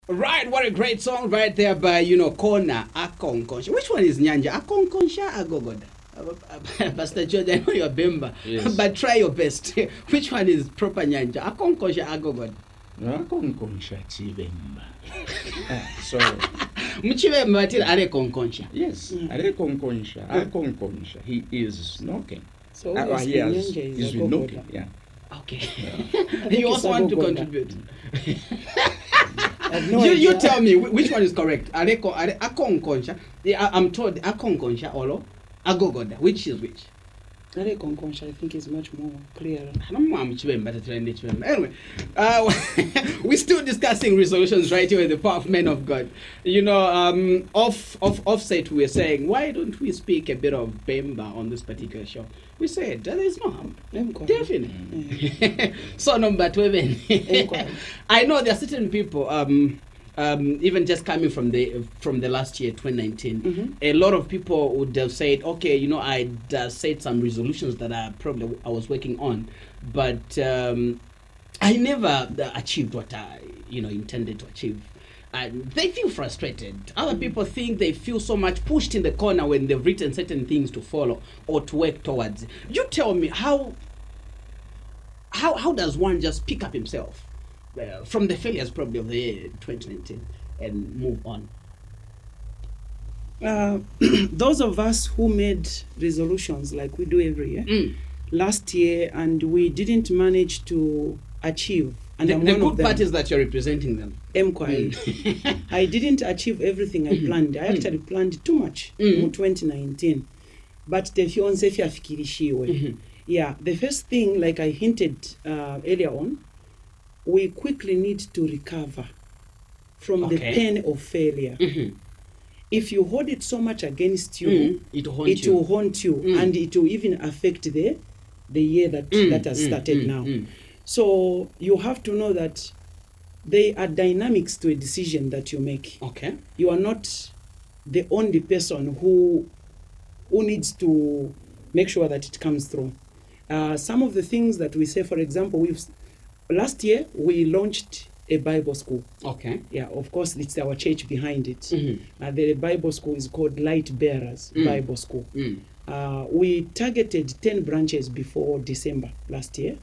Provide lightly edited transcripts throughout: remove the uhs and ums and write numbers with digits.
Right, what a great song right there by, Kona Akonkonsha. Which one is Nyanja? Akonkonsha Agogoda? Pastor George, I know you're Bemba, Yes. but try your best. Which one is proper Nyanja? Akonkonsha Agogoda? Akonkonsha Chibemba. So, Mchibemba batira ale konkonsha. yes, Akonkonsha. Akonkonsha. He is knocking. So He's been knocking. Yeah. Okay. think You it's also want to Agogoda. contribute? I have no You idea. tell me which one is correct. Akonkonsha. I'm told Akonkonsha Olo Agogoda. Which is which? Ale Konkonsha, I think is much more clear. Anyway, we're still discussing resolutions right here with the power of men of God. Offset, we were saying, why don't we speak a bit of Bemba on this particular show? We said, there is no harm. Definitely. So, number 12. I know there are certain people, even just coming from the last year 2019, a lot of people would have said, okay, I set some resolutions that I was working on, but I never achieved what I intended to achieve. And they feel frustrated. Other people think they feel so much pushed in the corner when they've written certain things to follow or to work towards. You tell me, how does one just pick up himself from the failures probably of the year 2019 and move on? Those of us who made resolutions like we do every year, last year, and we didn't manage to achieve. And The I'm one good of them. part is that you're representing them. I didn't achieve everything I planned. I actually planned too much in 2019. But the fiance fiafikirishiwe. Yeah, the first thing, like I hinted earlier on, we quickly need to recover from the pain of failure. If you hold it so much against you, It will haunt you, and it will even affect the year that has started now. So you have to know that there are dynamics to a decision that you make. Okay. You are not the only person who needs to make sure that it comes through. Some of the things that we say, for example, last year we launched a Bible school. Okay. Yeah, of course, it's our church behind it. The Bible school is called Light Bearers Bible School. We targeted 10 branches before December last year.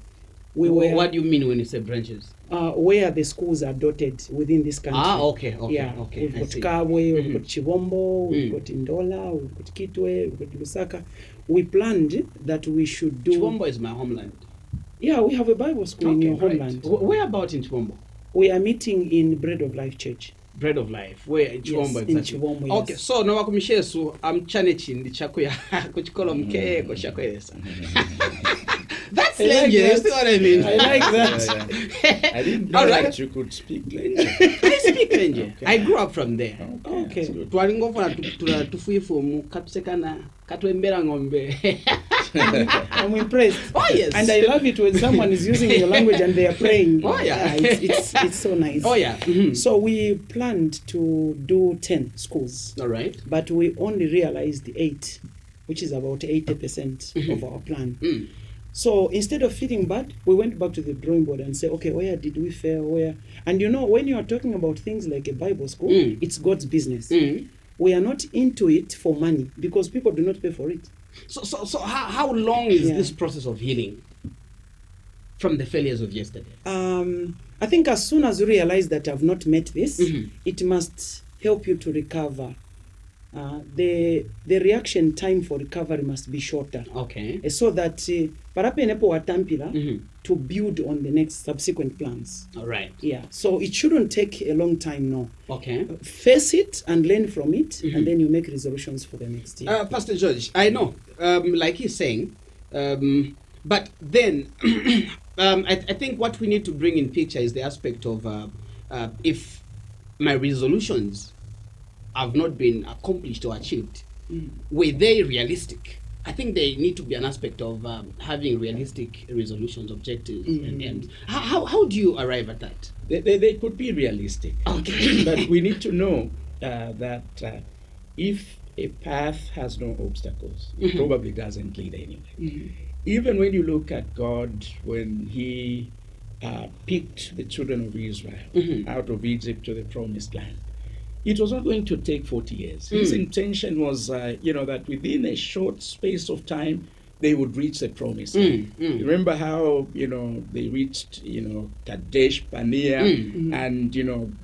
What do you mean when you say branches? Where the schools are dotted within this country. Okay. Yeah, Okay. we've got Kabwe, we've got Chibombo, we've got Ndola, we've got Kitwe, we've got Lusaka. We planned that we should do... Chibombo is my homeland. Yeah, we have a Bible school in your homeland. Where about in Chibombo? We are meeting in Bread of Life Church. Bread of Life. Where in Chibombo exactly? In Chibombo, yes. Okay, so nowakumishesu amchane chindi chakuya kuchikola mkeko shakwesa. That's language, you see what I mean? I like that. Yeah. I didn't know that you could speak language. I speak Lenje. Okay. I grew up from there. Okay. Twalingofuna tufuifu mu katusekana katwembera ngombe. I'm impressed. Oh yes. And I love it when someone is using your language and they are praying. Oh yeah. It's so nice. Oh yeah. So we planned to do 10 schools. All right. But we only realized 8, which is about 80% of our plan. So instead of feeling bad, we went back to the drawing board and said, okay, where did we fail? Where? And when you are talking about things like a Bible school, it's God's business. We are not into it for money because people do not pay for it. So how long is this process of healing from the failures of yesterday? I think as soon as you realize that I've not met this, it must help you to recover. The reaction time for recovery must be shorter. Okay. So that parapenepo watampila to build on the next subsequent plans. All right. Yeah. So it shouldn't take a long time now. Okay. Face it and learn from it, and then you make resolutions for the next year. Pastor George, I know, like he's saying, but then I think what we need to bring in picture is the aspect of if my resolutions have not been accomplished or achieved, were they realistic? I think they need to be an aspect of having realistic resolutions, objectives, and aims. How do you arrive at that? They could be realistic. Okay. But we need to know that if a path has no obstacles, it probably doesn't lead anywhere. Even when you look at God, when he picked the children of Israel out of Egypt to the promised land, it was not going to take 40 years. His intention was, that within a short space of time, they would reach the promised land. Remember how, they reached, Kadesh Barnea, and,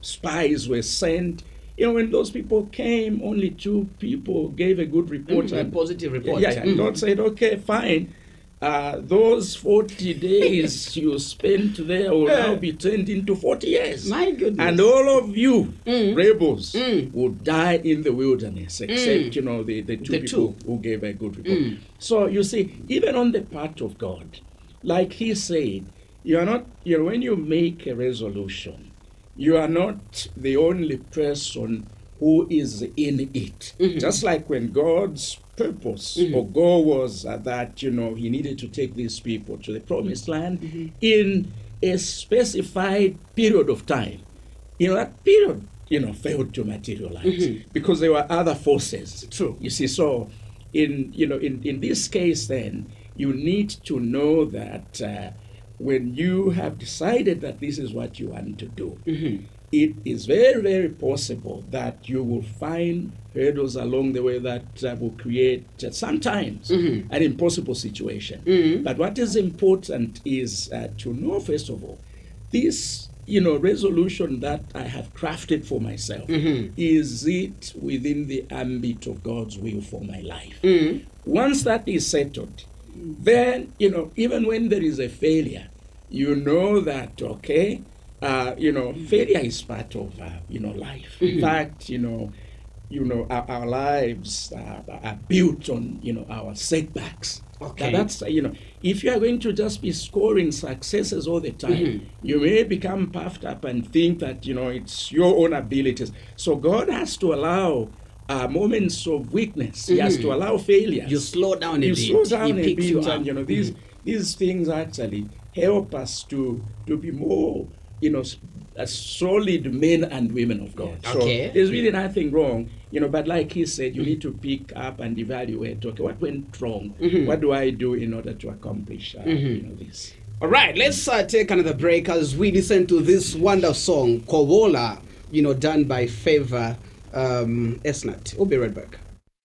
spies were sent. When those people came, only 2 people gave a good report. A positive report. And God said, okay, fine. Those 40 days you spent there will now be turned into 40 years. My goodness. And all of you rebels would die in the wilderness, except, the two people who gave a good report. So you see, even on the part of God, like he said, you are not, when you make a resolution, you are not the only person who is in it. Just like when God's purpose or goal was that, he needed to take these people to the promised land in a specified period of time. That period, failed to materialize because there were other forces. True. You see, so in this case then, you need to know that when you have decided that this is what you want to do, it is very, very possible that you will find hurdles along the way that will create sometimes an impossible situation. But what is important is to know, first of all, this resolution that I have crafted for myself, is it within the ambit of God's will for my life? Once that is settled, then, even when there is a failure, you know that, okay, failure is part of, life. In fact, our lives are built on, our setbacks. Okay. That's, if you are going to just be scoring successes all the time, you may become puffed up and think that, it's your own abilities. So God has to allow moments of weakness. He has to allow failures. You slow down a bit. You slow down a bit, and these things actually help us to be more, solid men and women of God. Yes. So Okay. there's really nothing wrong, but like he said, you need to pick up and evaluate, okay, what went wrong? What do I do in order to accomplish, this? All right, let's take another break as we listen to this wonderful song, Kowola, done by Favor Esnat. We'll be right back.